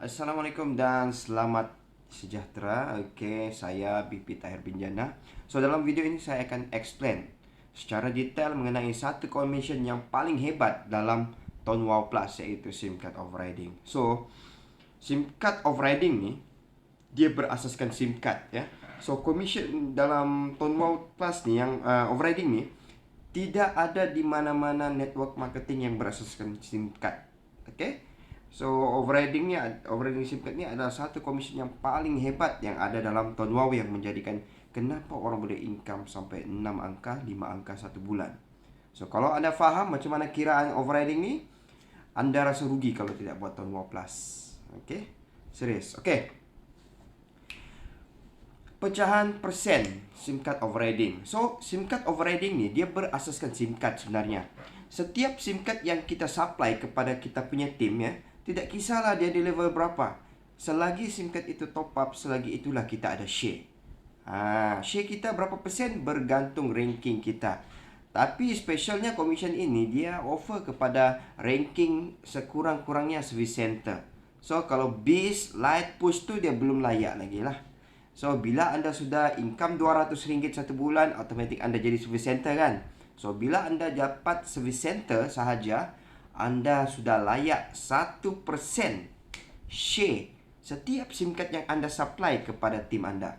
Assalamualaikum dan selamat sejahtera. Oke, saya BP Tahir Binjana. So, dalam video ini saya akan explain secara detail mengenai satu combination yang paling hebat dalam Tone Wow Plus, yaitu SIM card overriding. So, SIM card overriding ni dia berasaskan SIM card, ya. So, combination dalam Tone Wow Plus ni yang overriding ni tidak ada di mana-mana network marketing yang berasaskan SIM card. Oke. So, overriding SIM card ni adalah satu komisen yang paling hebat yang ada dalam Tone Wow, yang menjadikan kenapa orang boleh income sampai 6 angka, 5 angka satu bulan. So, kalau anda faham macam mana kiraan overriding ni, anda rasa rugi kalau tidak buat Tone Wow Plus. Okay? Serius. Okay. Pecahan persen SIM card overriding. So, SIM card overriding ni dia berasaskan SIM card sebenarnya. Setiap SIM card yang kita supply kepada kita punya team, ya, tidak kisahlah dia di level berapa, selagi SIM card itu top up, selagi itulah kita ada share. Share kita berapa persen bergantung ranking kita. Tapi specialnya commission ini dia offer kepada ranking sekurang-kurangnya service center. So, kalau base, light, push tu dia belum layak lagi lah. So, bila anda sudah income RM200 satu bulan, automatik anda jadi service center kan. So, bila anda dapat service center sahaja, anda sudah layak 1% share setiap SIM card yang anda supply kepada tim anda.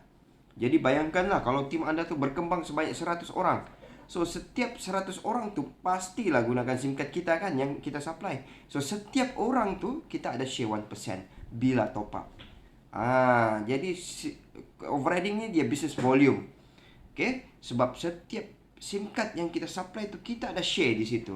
Jadi bayangkanlah kalau tim anda tu berkembang sebanyak 100 orang. So, setiap 100 orang tu pastilah gunakan SIM card kita kan yang kita supply. So, setiap orang tu kita ada share 1% bila top up. Jadi overriding ni dia business volume. Okay? Sebab setiap SIM card yang kita supply tu kita ada share di situ.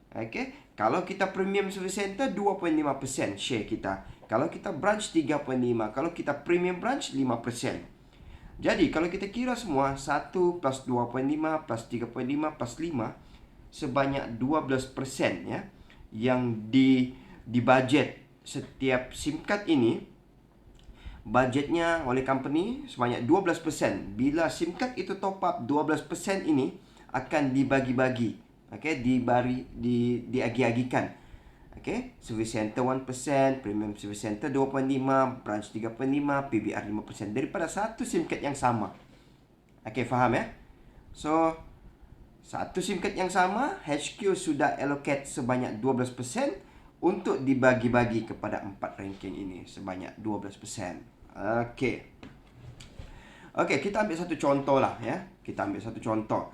Okay? Kalau kita premium service center 2.5% share kita. Kalau kita branch 3.5%. Kalau kita premium branch 5%. Jadi kalau kita kira semua 1 plus 2.5 plus 3.5 plus 5 sebanyak 12%, ya, yang di budget setiap SIM card ini. Budgetnya oleh company sebanyak 12%. Bila SIM card itu top up, 12% ini akan dibagi-bagi. Okay, diagi-agikan. Okay, service center 1%, premium service center 2.5, branch 3.5, PBR 5% daripada satu SIM card yang sama. Okay, faham ya? So, satu SIM card yang sama, HQ sudah allocate sebanyak 12% untuk dibagi-bagi kepada 4 ranking ini sebanyak 12%. Okay. Okay, kita ambil satu contoh lah, ya. Kita ambil satu contoh.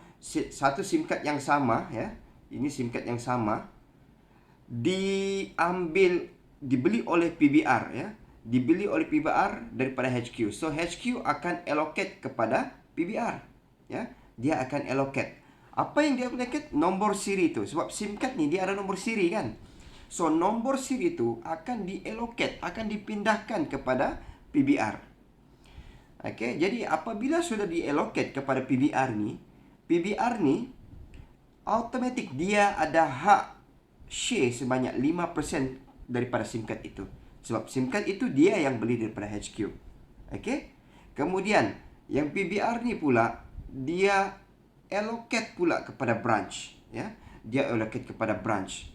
Satu SIM card yang sama, ya. Ini SIM card yang sama dibeli oleh PBR, ya. Dibeli oleh PBR daripada HQ. So HQ akan allocate kepada PBR, ya. Dia akan allocate. Apa yang dia allocate? Nombor siri tu. Sebab SIM card ni dia ada nombor siri kan. So nombor siri tu akan diallocate, akan dipindahkan kepada PBR. Okay, jadi apabila sudah diallocate kepada PBR ni automatik dia ada hak share sebanyak 5% daripada SIM card itu. Sebab SIM card itu dia yang beli daripada HQ. Okay, kemudian yang PBR ni pula dia allocate pula kepada branch, ya. Dia allocate kepada branch.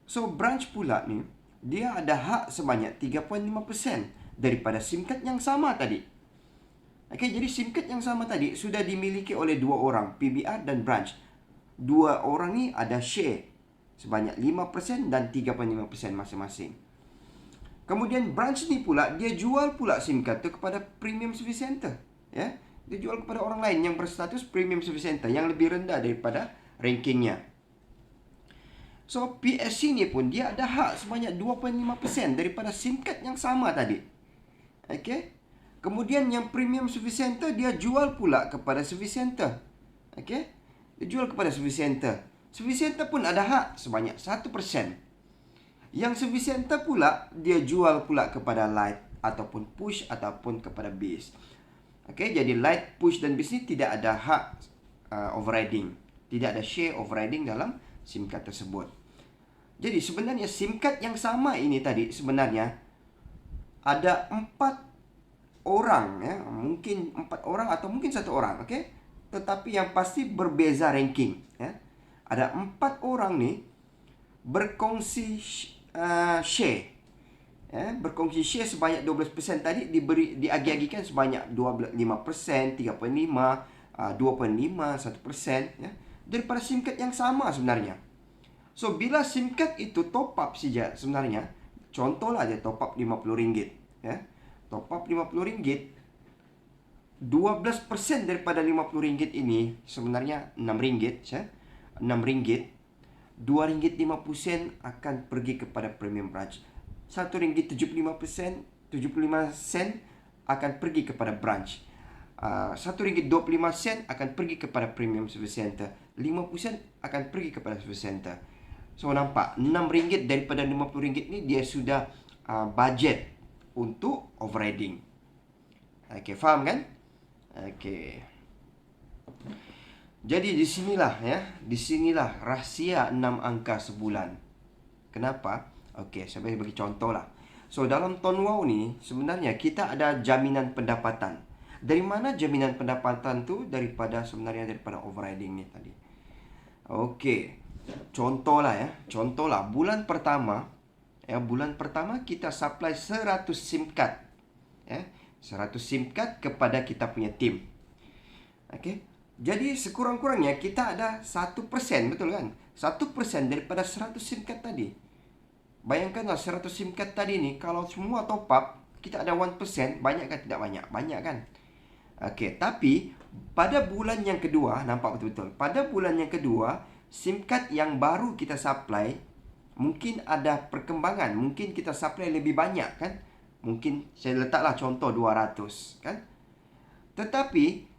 So branch pula ni dia ada hak sebanyak 3.5% daripada SIM card yang sama tadi. Okay, jadi SIM card yang sama tadi sudah dimiliki oleh dua orang, PBR dan branch. Dua orang ni ada share sebanyak 5% dan 3.5% masing-masing. Kemudian branch ni pula dia jual pula SIM card tu kepada premium service center, ya. Dia jual kepada orang lain yang berstatus premium service center yang lebih rendah daripada rankingnya. So PSC ni pun dia ada hak sebanyak 2.5% daripada SIM card yang sama tadi. Okay. Kemudian yang premium service center dia jual pula kepada service center. Okay. Dia jual kepada service center. Service center pun ada hak sebanyak 1%. Yang service center pula dia jual pula kepada light ataupun push ataupun kepada base. Okay, jadi light, push dan base ni tidak ada hak overriding. Tidak ada share overriding dalam SIM card tersebut. Jadi sebenarnya SIM card yang sama ini tadi sebenarnya ada 4 orang, ya. Mungkin 4 orang atau mungkin 1 orang, okay? Tetapi yang pasti berbeza ranking, ya. Ada 4 orang ni berkongsi share. berkongsi share sebanyak 12% tadi diagi-agikan sebanyak 5%, 3.5, 2.5, 1%, ya, daripada SIM card yang sama sebenarnya. So, bila SIM card itu top up saja sebenarnya, contohlah dia top up RM50, ya. Top up RM50, 12% daripada RM50 ini sebenarnya RM6, ya. RM6, RM2.50 akan pergi kepada premium branch. RM1.75 akan pergi kepada branch. RM1.25 akan pergi kepada premium service center. 50 sen akan pergi kepada service center. So, nampak RM6 daripada RM50 ni dia sudah budget untuk overriding. Okey, faham kan? Okey. Jadi di sinilah rahsia 6 angka sebulan. Kenapa? Okey, saya bagi contoh lah. So, dalam Tone Wow ni sebenarnya kita ada jaminan pendapatan. Dari mana jaminan pendapatan tu? Daripada overriding ni tadi. Okey. Contohlah bulan pertama kita supply 100 SIM card. 100 SIM card kepada kita punya tim. Okey. Jadi sekurang-kurangnya kita ada 1%, betul kan? 1% daripada 100 SIM card tadi. Bayangkanlah 100 SIM card tadi ni, kalau semua top up, kita ada 1%, banyak kan? Tidak banyak, banyak kan? Okey, tapi pada bulan yang kedua, nampak betul-betul. Pada bulan yang kedua, SIM card yang baru kita supply, mungkin ada perkembangan. Mungkin kita supply lebih banyak kan? Mungkin saya letaklah contoh 200 kan? Tetapi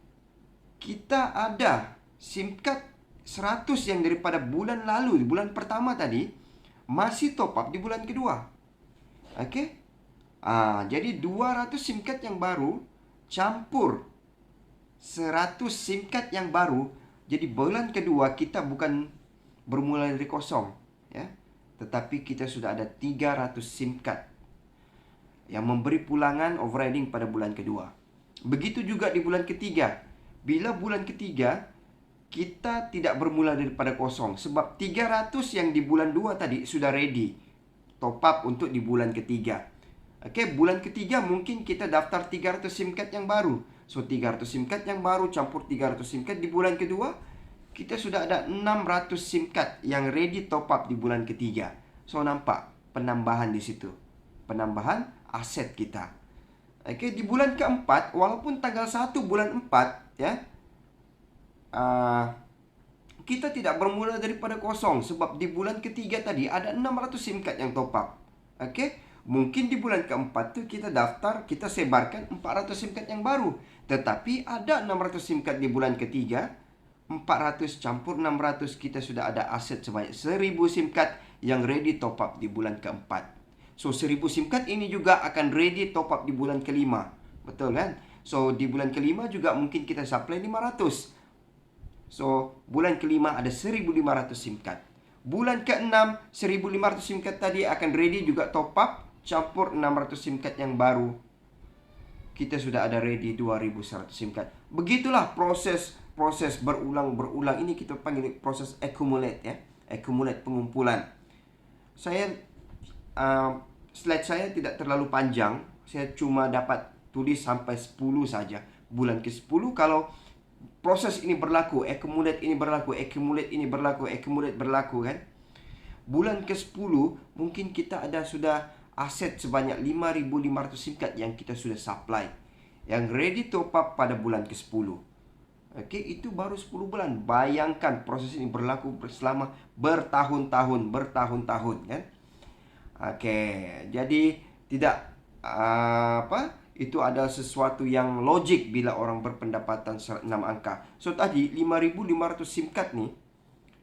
kita ada SIM card 100 yang daripada bulan lalu, bulan pertama tadi, masih top up di bulan kedua. Okey? Jadi 200 SIM card yang baru campur 100 SIM card yang baru. Jadi bulan kedua kita bukan bermula dari kosong, ya. Tetapi kita sudah ada 300 SIM card yang memberi pulangan overriding pada bulan kedua. Begitu juga di bulan ketiga. Bila bulan ketiga, kita tidak bermula daripada kosong. Sebab 300 yang di bulan 2 tadi sudah ready top up untuk di bulan ketiga. Okey, bulan ketiga mungkin kita daftar 300 SIM card yang baru. So, 300 SIM card yang baru campur 300 SIM card di bulan kedua, kita sudah ada 600 SIM card yang ready top up di bulan ketiga. So, nampak penambahan di situ. Penambahan aset kita. Okey, di bulan keempat, walaupun tanggal 1 bulan 4, ya, kita tidak bermula daripada kosong. Sebab di bulan ketiga tadi ada 600 SIM card yang top up. Okey, mungkin di bulan keempat tu kita daftar, kita sebarkan 400 SIM card yang baru. Tetapi ada 600 SIM card di bulan ketiga. 400 campur 600, kita sudah ada aset sebanyak 1000 SIM card yang ready top up di bulan keempat. So, 1000 SIM card ini juga akan ready top up di bulan kelima. Betul kan? So, di bulan kelima juga mungkin kita supply 500. So, bulan kelima ada 1500 SIM card. Bulan ke-6, 1500 SIM card tadi akan ready juga top up, campur 600 SIM card yang baru. Kita sudah ada ready 2100 SIM card. Begitulah proses berulang-berulang. Ini kita panggil proses accumulate, ya. Accumulate, pengumpulan. Slide saya tidak terlalu panjang. Saya cuma dapat tulis sampai 10 saja. Bulan ke-10 kalau proses ini berlaku, accumulate ini berlaku, accumulate ini berlaku, accumulate berlaku kan. Bulan ke-10 mungkin kita ada sudah aset sebanyak 5500 SIM card yang kita sudah supply, yang ready top up pada bulan ke-10. Okey, itu baru 10 bulan. Bayangkan proses ini berlaku selama bertahun-tahun kan. Okey, jadi tidak itu adalah sesuatu yang logik bila orang berpendapatan 6 angka. So, tadi 5500 SIM card ni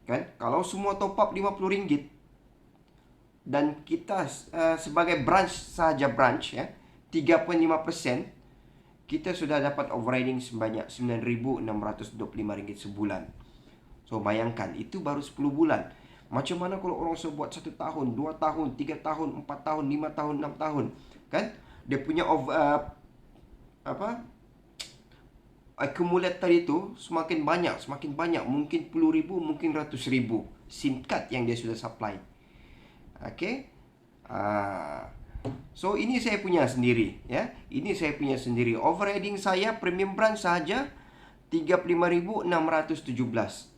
kan, kalau semua top up RM50 dan kita sebagai branch sahaja branch, ya, 3.5%, kita sudah dapat overriding sebanyak RM9,625 sebulan. So, bayangkan itu baru 10 bulan. Macam mana kalau orang buat 1 tahun, 2 tahun, 3 tahun, 4 tahun, 5 tahun, 6 tahun, kan? Dia punya accumulate tadi tu semakin banyak, mungkin puluh ribu, mungkin ratus ribu SIM card yang dia sudah supply. Okey. So ini saya punya sendiri ya. Ini saya punya sendiri. Overriding saya premium branch saja 35.617.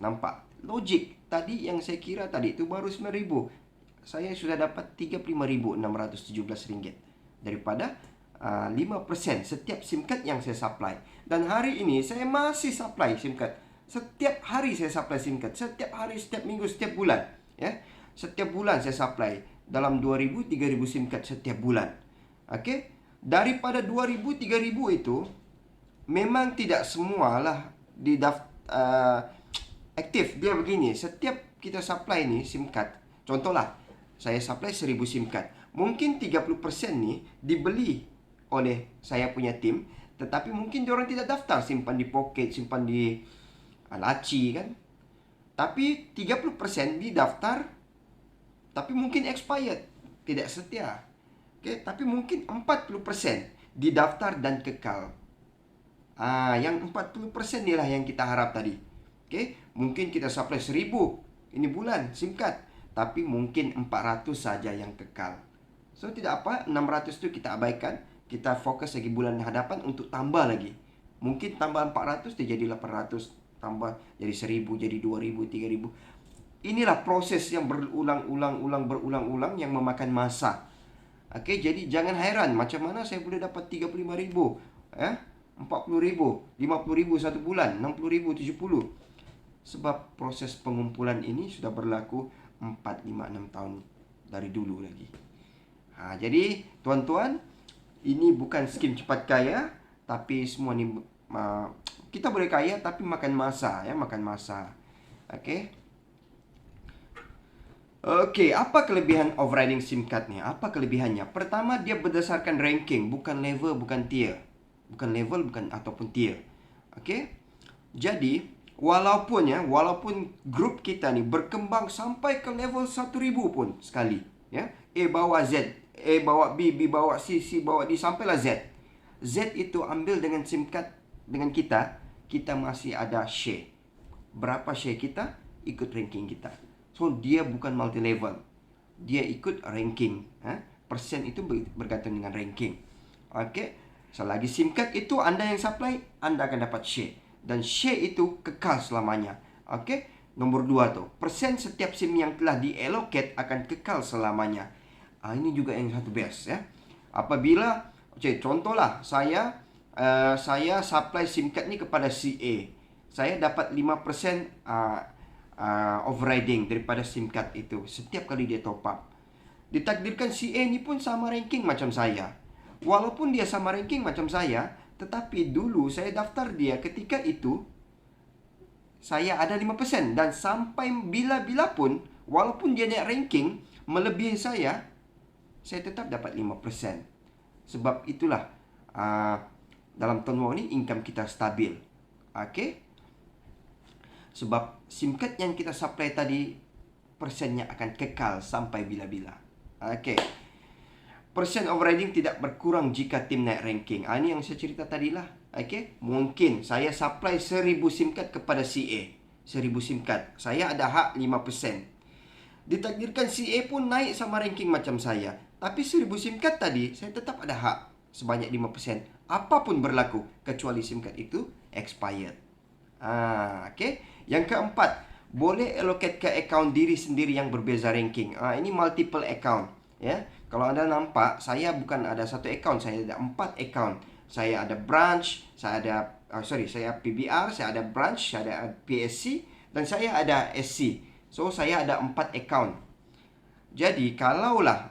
Nampak? Logik. Tadi yang saya kira tadi itu baru 9.000. Saya sudah dapat 35.617 ringgit daripada 5% setiap SIM card yang saya supply. Dan hari ini saya masih supply SIM card. Setiap hari saya supply SIM card. Setiap hari, setiap minggu, setiap bulan ya. Setiap bulan saya supply dalam 2.000, 3.000 SIM card setiap bulan. Okey, daripada 2.000, 3.000 itu memang tidak semualah aktif. Dia begini, setiap kita supply ni SIM card, contohlah saya supply 1.000 SIM card, mungkin 30% ni dibeli oleh saya punya tim, tetapi mungkin diorang tidak daftar, simpan di poket, simpan di laci kan. Tapi 30% didaftar, tapi mungkin expired, tidak setia. Okay, tapi mungkin 40% didaftar dan kekal. Yang 40% inilah yang kita harap tadi. Okay, mungkin kita supply 1.000 ini bulan SIM card, tapi mungkin 400 saja yang kekal. So tidak apa, 600 itu kita abaikan. Kita fokus lagi bulan hadapan untuk tambah lagi. Mungkin tambah 400 dia jadi 800, tambah jadi 1.000, jadi 2.000, 3.000. Inilah proses yang berulang-ulang yang memakan masa. Okey, jadi jangan heran macam mana saya boleh dapat 35.000, 40.000, 50.000 satu bulan, 60.000, 70. Sebab proses pengumpulan ini sudah berlaku 4, 5, 6 tahun dari dulu lagi. Jadi tuan-tuan, ini bukan skim cepat kaya, tapi semua ni kita boleh kaya tapi makan masa ya, makan masa. Okey. Okey, apa kelebihan overriding SIM card ni? Apa kelebihannya? Pertama, dia berdasarkan ranking, bukan level, bukan tier. Bukan level, bukan ataupun tier. Okey. Jadi, walaupun grup kita ni berkembang sampai ke level 1.000 pun sekali, ya. A bawa Z, A bawa B, B bawa C, C bawa D sampailah Z. Z itu ambil dengan SIM card dengan kita masih ada share. Berapa share kita? Ikut ranking kita. So, dia bukan multi-level. Dia ikut ranking. Persen itu bergantung dengan ranking. Okey. Selagi SIM card itu anda yang supply, anda akan dapat share. Dan share itu kekal selamanya. Okey. Nombor 2 tu. Persen setiap SIM yang telah diallocate akan kekal selamanya. Ini juga yang satu best ya. Apabila, contohlah saya supply SIM card ni kepada CA. Saya dapat 5% overriding daripada SIM card itu setiap kali dia top up. Ditakdirkan CA ni pun sama ranking macam saya. Walaupun dia sama ranking macam saya, tetapi dulu saya daftar dia ketika itu saya ada 5%, dan sampai bila-bila pun walaupun dia naik ranking melebihi saya tetap dapat 5%. Sebab itulah dalam Tonwau ni income kita stabil. Okey. Sebab SIM card yang kita supply tadi persennya akan kekal sampai bila-bila. Okey. Persen overriding tidak berkurang jika tim naik ranking. Ini yang saya cerita tadilah. Okey. Mungkin saya supply 1.000 SIM card kepada CA. 1.000 SIM card. Saya ada hak 5%. Ditakdirkan CA pun naik sama ranking macam saya. Tapi 1.000 SIM card tadi, saya tetap ada hak sebanyak 5%. Apapun berlaku, kecuali SIM card itu expired. Okey. Yang keempat, boleh allocate ke akaun diri sendiri yang berbeza ranking. Ini multiple account, ya. Kalau anda nampak, saya bukan ada satu akaun, saya ada 4 akaun. Saya ada branch, saya PBR, saya ada branch, saya ada PSC, dan saya ada SC. So saya ada 4 akaun. Jadi kalaulah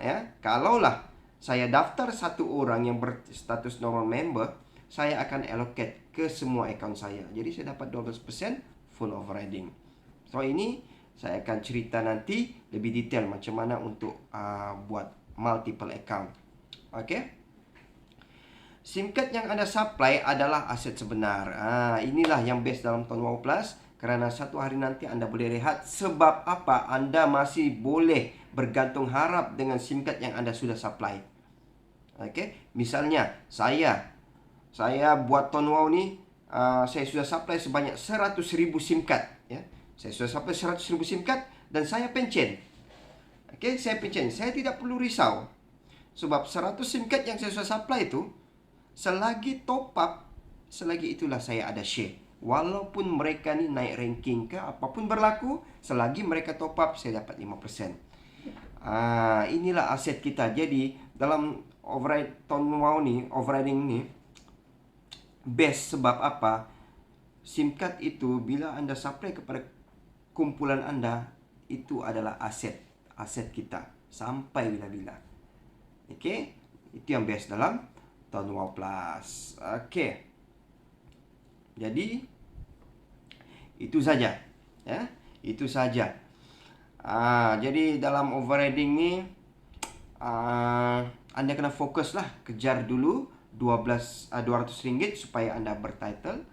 saya daftar satu orang yang berstatus normal member, saya akan allocate ke semua akaun saya. Jadi saya dapat 12% full overriding. So ini saya akan cerita nanti lebih detail macam mana untuk buat multiple account. Okey. SIM card yang anda supply adalah aset sebenar. Inilah yang best dalam Tonwau Plus, kerana satu hari nanti anda boleh rehat. Sebab apa? Anda masih boleh bergantung harap dengan SIM card yang anda sudah supply. Okey. Misalnya saya buat Tonwau ni, saya sudah supply sebanyak 100,000 SIM card, ya. Saya sudah supply 100,000 SIM card dan saya pencen. Okey, saya pencen. Saya tidak perlu risau. Sebab 100 SIM card yang saya sudah supply itu, selagi top up, selagi itulah saya ada share. Walaupun mereka ni naik ranking ke, apapun berlaku, selagi mereka top up, saya dapat 5%. Inilah aset kita. Jadi dalam overriding ni best. Sebab apa? SIM card itu bila anda supply kepada kumpulan anda, itu adalah aset kita sampai bila-bila. Okey, itu yang best dalam Tahun Wow Plus. Okey, jadi itu saja, ya, itu saja. Jadi dalam overriding ni, anda kena fokuslah, kejar dulu 200 ringgit supaya anda bertitle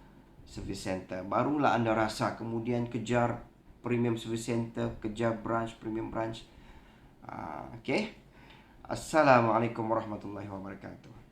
service center. Barulah anda rasa, kemudian kejar premium service center, kejar branch, premium branch. Okey. Assalamualaikum warahmatullahi wabarakatuh.